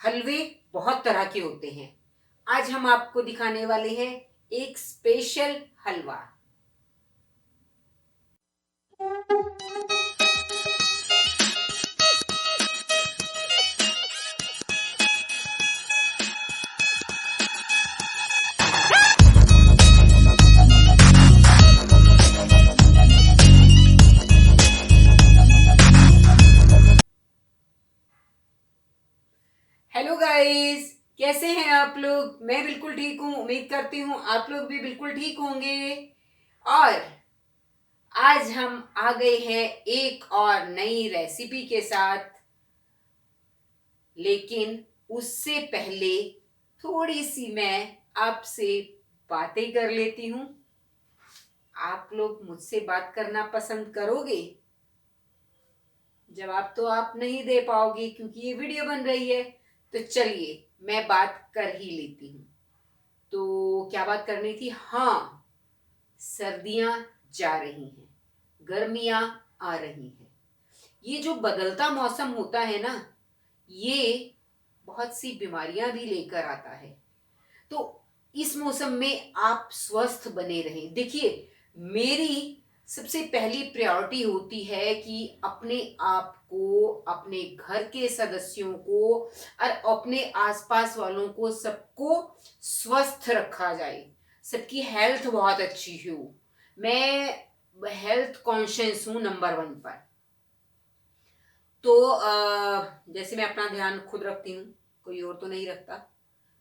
हलवे बहुत तरह के होते हैं। आज हम आपको दिखाने वाले हैं एक स्पेशल हलवा। हेलो गाइस, कैसे हैं आप लोग? मैं बिल्कुल ठीक हूँ। उम्मीद करती हूँ आप लोग भी बिल्कुल ठीक होंगे। और आज हम आ गए हैं एक और नई रेसिपी के साथ। लेकिन उससे पहले थोड़ी सी मैं आपसे बातें कर लेती हूँ। आप लोग मुझसे बात करना पसंद करोगे? जवाब तो आप नहीं दे पाओगे क्योंकि ये वीडियो बन रही है। तो चलिए मैं बात कर ही लेती हूँ। तो क्या बात करनी थी? हाँ, सर्दियां जा रही हैं, गर्मियां आ रही हैं। ये जो बदलता मौसम होता है ना, ये बहुत सी बीमारियां भी लेकर आता है। तो इस मौसम में आप स्वस्थ बने रहें। देखिए, मेरी सबसे पहली प्रायोरिटी होती है कि अपने आप को, अपने घर के सदस्यों को और अपने आसपास वालों को, सबको स्वस्थ रखा जाए। सबकी हेल्थ बहुत अच्छी हो। मैं हेल्थ कॉन्शियस हूँ नंबर वन पर। तो जैसे मैं अपना ध्यान खुद रखती हूँ, कोई और तो नहीं रखता।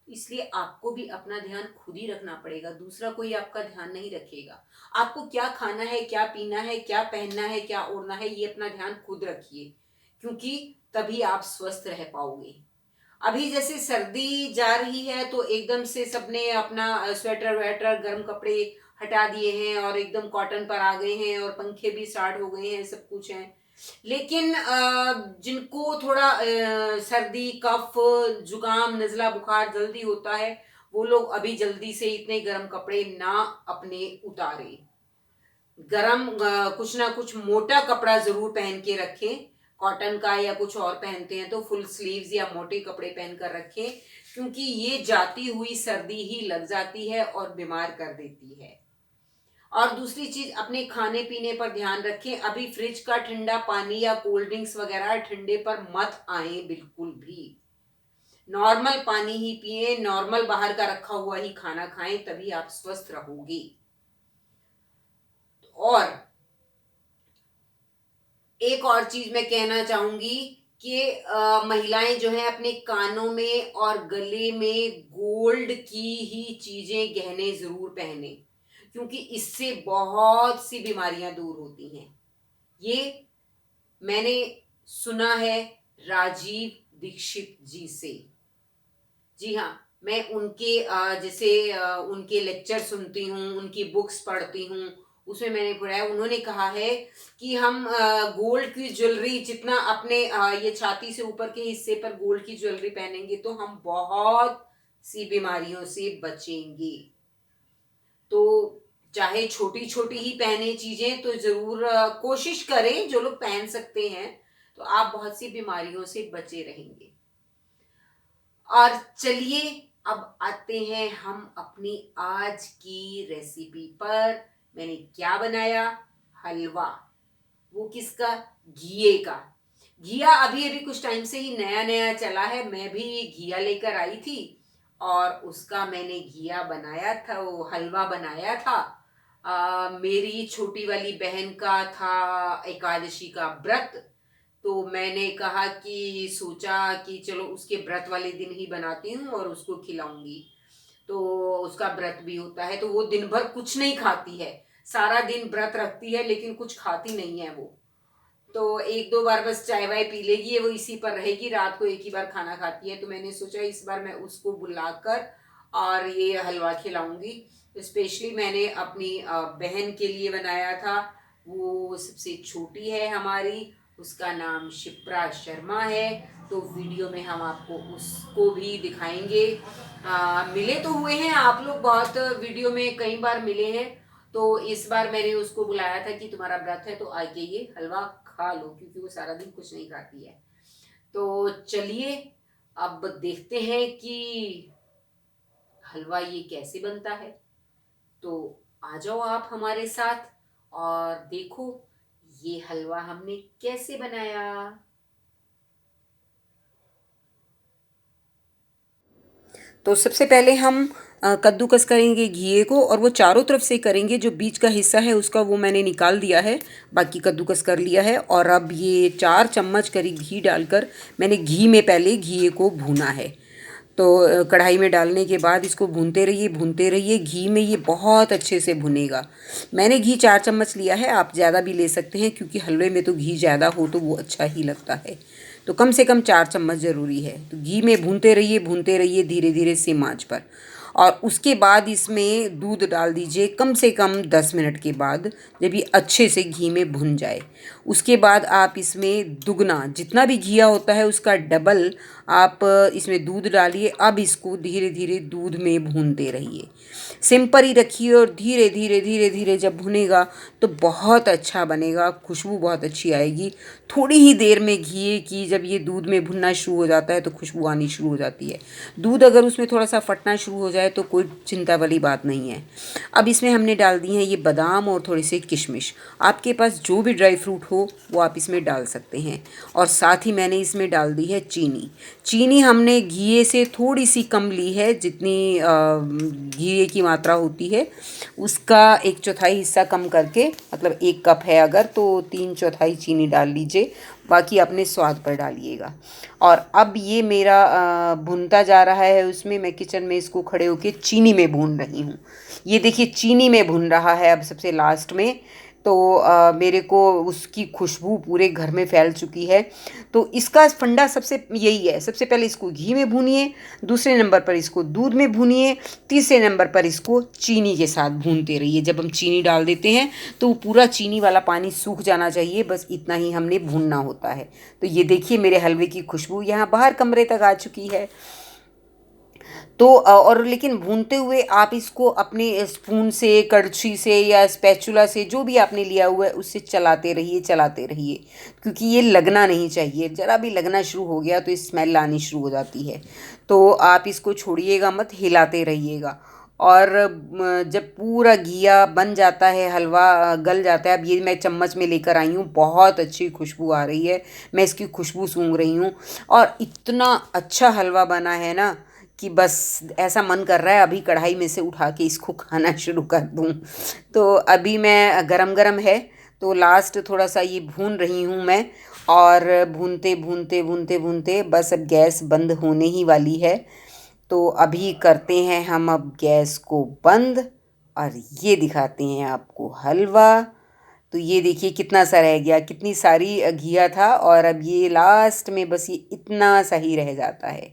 इसलिए आपको भी अपना ध्यान खुद ही रखना पड़ेगा। दूसरा कोई आपका ध्यान नहीं रखेगा। आपको क्या खाना है, क्या पीना है, क्या पहनना है, क्या ओढ़ना है, ये अपना ध्यान खुद रखिए, क्योंकि तभी आप स्वस्थ रह पाओगे। अभी जैसे सर्दी जा रही है तो एकदम से सबने अपना स्वेटर वेटर गर्म कपड़े हटा दिए हैं और एकदम कॉटन पर आ गए हैं और पंखे भी स्टार्ट हो गए हैं, सब कुछ है। लेकिन जिनको थोड़ा सर्दी, कफ, जुकाम, नजला, बुखार जल्दी होता है, वो लोग अभी जल्दी से इतने गर्म कपड़े ना अपने उतारे। गरम कुछ ना कुछ मोटा कपड़ा जरूर पहन के रखें। कॉटन का या कुछ और पहनते हैं तो फुल स्लीव्स या मोटे कपड़े पहन कर रखें, क्योंकि ये जाती हुई सर्दी ही लग जाती है और बीमार कर देती है। और दूसरी चीज, अपने खाने पीने पर ध्यान रखें। अभी फ्रिज का ठंडा पानी या कोल्ड ड्रिंक्स वगैरह ठंडे पर मत आए बिल्कुल भी। नॉर्मल पानी ही पिए, नॉर्मल बाहर का रखा हुआ ही खाना खाएं, तभी आप स्वस्थ रहोगे। और एक और चीज मैं कहना चाहूंगी कि महिलाएं जो है अपने कानों में और गले में गोल्ड की ही चीजें, गहने जरूर पहने, क्योंकि इससे बहुत सी बीमारियां दूर होती हैं। ये मैंने सुना है राजीव दीक्षित जी से। जी हाँ, मैं उनके जैसे उनके लेक्चर सुनती हूँ, उनकी बुक्स पढ़ती हूँ। उसमें मैंने पढ़ा है, उन्होंने कहा है कि हम गोल्ड की ज्वेलरी जितना अपने ये छाती से ऊपर के हिस्से पर गोल्ड की ज्वेलरी पहनेंगे तो हम बहुत सी बीमारियों से बचेंगे। तो चाहे छोटी छोटी ही पहने चीजें तो जरूर कोशिश करें, जो लोग पहन सकते हैं, तो आप बहुत सी बीमारियों से बचे रहेंगे। और चलिए अब आते हैं हम अपनी आज की रेसिपी पर। मैंने क्या बनाया? हलवा। वो किसका? घिए का। घिया अभी अभी कुछ टाइम से ही नया नया चला है। मैं भी घिया लेकर आई थी और उसका मैंने घिया बनाया था, वो हलवा बनाया था। मेरी छोटी वाली बहन का था एकादशी का व्रत। तो मैंने कहा कि सोचा कि चलो उसके व्रत वाले दिन ही बनाती हूँ और उसको खिलाऊंगी। तो उसका व्रत भी होता है, तो वो दिन भर कुछ नहीं खाती है। सारा दिन व्रत रखती है लेकिन कुछ खाती नहीं है वो। तो एक दो बार बस चाय वाय पी लेगी, वो इसी पर रहेगी। रात को एक ही बार खाना खाती है। तो मैंने सोचा इस बार मैं उसको बुलाकर और ये हलवा खिलाऊंगी। स्पेशली मैंने अपनी बहन के लिए बनाया था। वो सबसे छोटी है हमारी, उसका नाम शिप्रा शर्मा है। तो वीडियो में हम आपको उसको भी दिखाएंगे। मिले तो हुए हैं आप लोग, बहुत वीडियो में कई बार मिले हैं। तो इस बार मैंने उसको बुलाया था कि तुम्हारा व्रत है तो आके ये हलवा खा लो, क्योंकि वो सारा दिन कुछ नहीं खाती है। तो चलिए अब देखते हैं कि हलवा ये कैसे बनता है। तो आ जाओ आप हमारे साथ और देखो ये हलवा हमने कैसे बनाया। तो सबसे पहले हम कद्दूकस करेंगे घिए को, और वो चारों तरफ से करेंगे। जो बीच का हिस्सा है उसका वो मैंने निकाल दिया है, बाकी कद्दूकस कर लिया है। और अब ये 4 चम्मच करीब घी डालकर मैंने घी में पहले घिए को भूना है। तो कढ़ाई में डालने के बाद इसको भूनते रहिए घी में, ये बहुत अच्छे से भुनेगा। मैंने घी 4 चम्मच लिया है, आप ज़्यादा भी ले सकते हैं क्योंकि हलवे में तो घी ज़्यादा हो तो वो अच्छा ही लगता है। तो कम से कम 4 चम्मच ज़रूरी है। तो घी में भूनते रहिए धीरे धीरे सिम आंच पर। और उसके बाद इसमें दूध डाल दीजिए कम से कम 10 मिनट के बाद, जब ये अच्छे से घी में भुन जाए। उसके बाद आप इसमें दुगना, जितना भी घिया होता है उसका डबल आप इसमें दूध डालिए। अब इसको धीरे धीरे दूध में भूनते रहिए, सिम पर ही रखिए, और धीरे धीरे जब भुनेगा तो बहुत अच्छा बनेगा, खुशबू बहुत अच्छी आएगी। थोड़ी ही देर में घी की जब ये दूध में भुनना शुरू हो जाता है तो खुशबू आनी शुरू हो जाती है। दूध अगर उसमें थोड़ा सा फटना शुरू हो जाए तो कोई चिंता वाली बात नहीं है। अब इसमें हमने डाल दी हैं ये बादाम और थोड़े से किशमिश। आपके पास जो भी ड्राई फ्रूट हो वो आप इसमें डाल सकते हैं। और साथ ही मैंने इसमें डाल दी है चीनी। चीनी हमने घी से थोड़ी सी कम ली है, जितनी घी की मात्रा होती है उसका 1/4 हिस्सा कम करके, मतलब 1 कप है अगर तो 3/4 चीनी डाल लीजिए, बाकी अपने स्वाद पर डालिएगा। और अब ये मेरा भुनता जा रहा है, उसमें मैं किचन में इसको खड़े होके चीनी में भून रही हूँ। ये देखिए चीनी में भुन रहा है अब सबसे लास्ट में। तो मेरे को उसकी खुशबू पूरे घर में फैल चुकी है। तो इसका फंडा सबसे यही है, सबसे पहले इसको घी में भूनिए, दूसरे नंबर पर इसको दूध में भूनिए, तीसरे नंबर पर इसको चीनी के साथ भूनते रहिए। जब हम चीनी डाल देते हैं तो वो पूरा चीनी वाला पानी सूख जाना चाहिए, बस इतना ही हमने भूनना होता है। तो ये देखिए मेरे हलवे की खुशबू यहाँ बाहर कमरे तक आ चुकी है। तो और लेकिन भूनते हुए आप इसको अपने स्पून से, कड़छी से या स्पैचुला से, जो भी आपने लिया हुआ है उससे चलाते रहिए, क्योंकि ये लगना नहीं चाहिए। ज़रा भी लगना शुरू हो गया तो स्मेल आनी शुरू हो जाती है। तो आप इसको छोड़िएगा मत, हिलाते रहिएगा। और जब पूरा घिया बन जाता है, हलवा गल जाता है, अब ये मैं चम्मच में लेकर आई हूँ, बहुत अच्छी खुशबू आ रही है, मैं इसकी खुशबू सूंघ रही हूँ। और इतना अच्छा हलवा बना है ना कि बस ऐसा मन कर रहा है अभी कढ़ाई में से उठा के इसको खाना शुरू कर दूँ। तो अभी मैं गरम गरम है तो लास्ट थोड़ा सा ये भून रही हूँ मैं। और भूनते बस अब गैस बंद होने ही वाली है। तो अभी करते हैं हम अब गैस को बंद, और ये दिखाते हैं आपको हलवा। तो ये देखिए कितना सा रह गया, कितनी सारी घिया था, और अब ये लास्ट में बस ये इतना सा ही रह जाता है।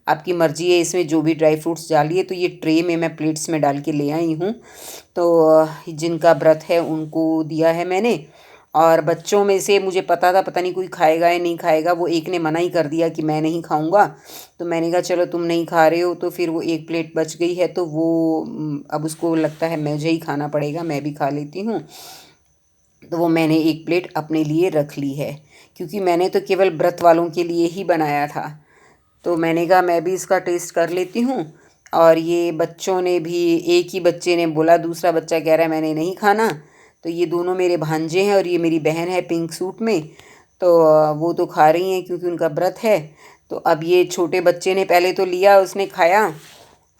आपकी मर्ज़ी है इसमें जो भी ड्राई फ्रूट्स डालिए। तो ये ट्रे में मैं प्लेट्स में डाल के ले आई हूँ। तो जिनका व्रत है उनको दिया है मैंने। और बच्चों में से मुझे पता था पता नहीं कोई खाएगा या नहीं खाएगा, वो एक ने मना ही कर दिया कि मैं नहीं खाऊंगा। तो मैंने कहा चलो तुम नहीं खा रहे हो तो फिर वो एक प्लेट बच गई है, तो वो अब उसको लगता है मुझे ही खाना पड़ेगा, मैं भी खा लेती हूँ। तो वो मैंने एक प्लेट अपने लिए रख ली है, क्योंकि मैंने तो केवल व्रत वालों के लिए ही बनाया था। तो मैंने कहा मैं भी इसका टेस्ट कर लेती हूँ। और ये बच्चों ने भी, एक ही बच्चे ने बोला, दूसरा बच्चा कह रहा है मैंने नहीं खाना। तो ये दोनों मेरे भांजे हैं और ये मेरी बहन है पिंक सूट में। तो वो तो खा रही हैं क्योंकि उनका व्रत है। तो अब ये छोटे बच्चे ने पहले तो लिया, उसने खाया,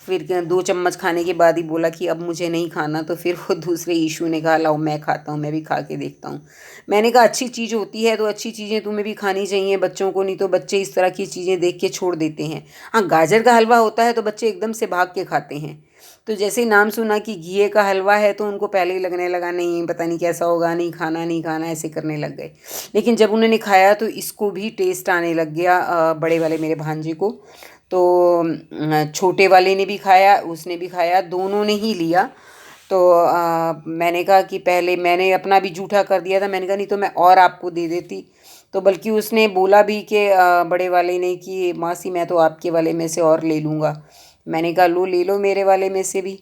फिर 2 चम्मच खाने के बाद ही बोला कि अब मुझे नहीं खाना। तो फिर वो दूसरे ईशू ने कहा लाओ मैं खाता हूँ, मैं भी खा के देखता हूँ। मैंने कहा अच्छी चीज़ होती है तो अच्छी चीज़ें तुम्हें भी खानी चाहिए बच्चों को, नहीं तो बच्चे इस तरह की चीज़ें देख के छोड़ देते हैं। हाँ, गाजर का हलवा होता है तो बच्चे एकदम से भाग के खाते हैं। तो जैसे ही नाम सुना कि घिए का हलवा है तो उनको पहले ही लगने लगा नहीं पता नहीं कैसा होगा, नहीं खाना नहीं खाना, ऐसे करने लग गए। लेकिन जब उन्होंने खाया तो इसको भी टेस्ट आने लग गया, बड़े वाले मेरे भांजे को। तो छोटे वाले ने भी खाया, उसने भी खाया, दोनों ने ही लिया। तो मैंने कहा कि पहले मैंने अपना भी जूठा कर दिया था, मैंने कहा नहीं तो मैं और आपको दे देती। तो बल्कि उसने बोला भी कि बड़े वाले ने कि मासी मैं तो आपके वाले में से और ले लूँगा। मैंने कहा लो ले लो मेरे वाले में से भी।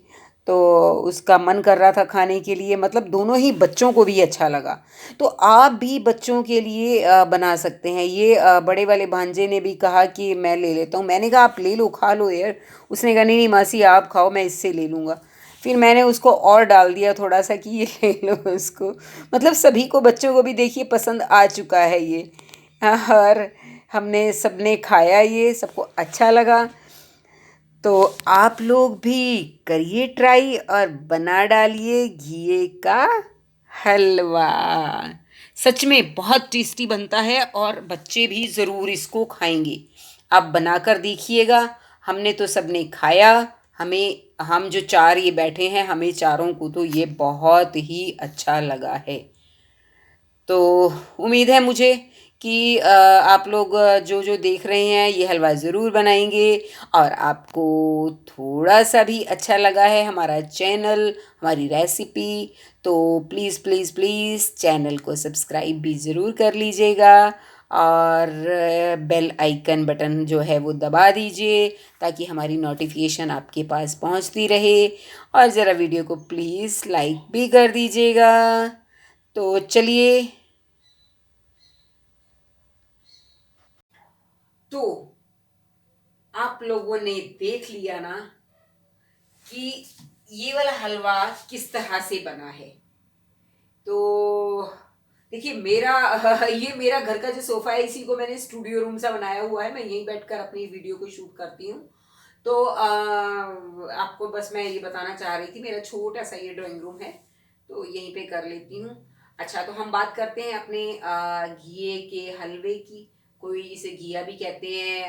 तो उसका मन कर रहा था खाने के लिए, मतलब दोनों ही बच्चों को भी अच्छा लगा। तो आप भी बच्चों के लिए बना सकते हैं ये। बड़े वाले भांजे ने भी कहा कि मैं ले लेता हूँ। मैंने कहा आप ले लो, खा लो यार। उसने कहा नहीं नहीं मासी आप खाओ, मैं इससे ले लूँगा। फिर मैंने उसको और डाल दिया थोड़ा सा कि ये ले लो उसको। मतलब सभी को, बच्चों को भी देखिए पसंद आ चुका है ये। और हमने सबने खाया, ये सबको अच्छा लगा। तो आप लोग भी करिए ट्राई और बना डालिए घिए का हलवा। सच में बहुत टेस्टी बनता है और बच्चे भी ज़रूर इसको खाएंगे। आप बनाकर देखिएगा। हमने तो सबने खाया। हमें, हम जो चार ये बैठे हैं, हमें चारों को तो ये बहुत ही अच्छा लगा है। तो उम्मीद है मुझे कि आप लोग जो जो देख रहे हैं ये हलवा ज़रूर बनाएंगे। और आपको थोड़ा सा भी अच्छा लगा है हमारा चैनल, हमारी रेसिपी, तो प्लीज़ प्लीज़ प्लीज़ चैनल को सब्सक्राइब भी ज़रूर कर लीजिएगा। और बेल आइकन बटन जो है वो दबा दीजिए ताकि हमारी नोटिफिकेशन आपके पास पहुंचती रहे। और ज़रा वीडियो को प्लीज़ लाइक भी कर दीजिएगा। तो चलिए। तो आप लोगों ने देख लिया ना कि ये वाला हलवा किस तरह से बना है। तो देखिए मेरा ये मेरा घर का जो सोफा है, इसी को मैंने स्टूडियो रूम सा बनाया हुआ है। मैं यहीं बैठकर अपनी वीडियो को शूट करती हूँ। तो आपको बस मैं ये बताना चाह रही थी, मेरा छोटा सा ये ड्राइंग रूम है, तो यहीं पे कर लेती हूँ। अच्छा, तो हम बात करते हैं अपने घिए के हलवे की। कोई इसे घिया भी कहते हैं,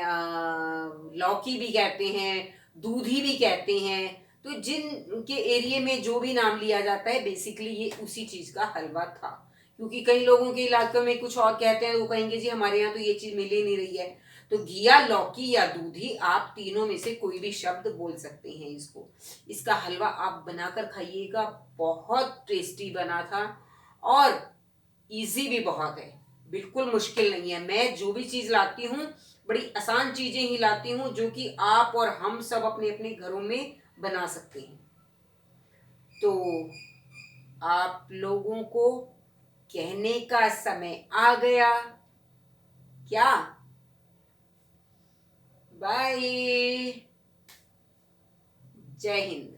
लौकी भी कहते हैं, दूधी भी कहते हैं। तो जिन के एरिया में जो भी नाम लिया जाता है, बेसिकली ये उसी चीज का हलवा था। क्योंकि कई लोगों के इलाके में कुछ और कहते हैं, वो कहेंगे जी हमारे यहाँ तो ये चीज मिल ही नहीं रही है। तो घिया, लौकी या दूधी, आप तीनों में से कोई भी शब्द बोल सकते हैं इसको। इसका हलवा आप बनाकर खाइएगा, बहुत टेस्टी बना था। और इजी भी बहुत है, बिल्कुल मुश्किल नहीं है। मैं जो भी चीज लाती हूँ, बड़ी आसान चीजें ही लाती हूँ जो कि आप और हम सब अपने अपने घरों में बना सकते हैं। तो आप लोगों को कहने का समय आ गया क्या? बाय। जय हिंद।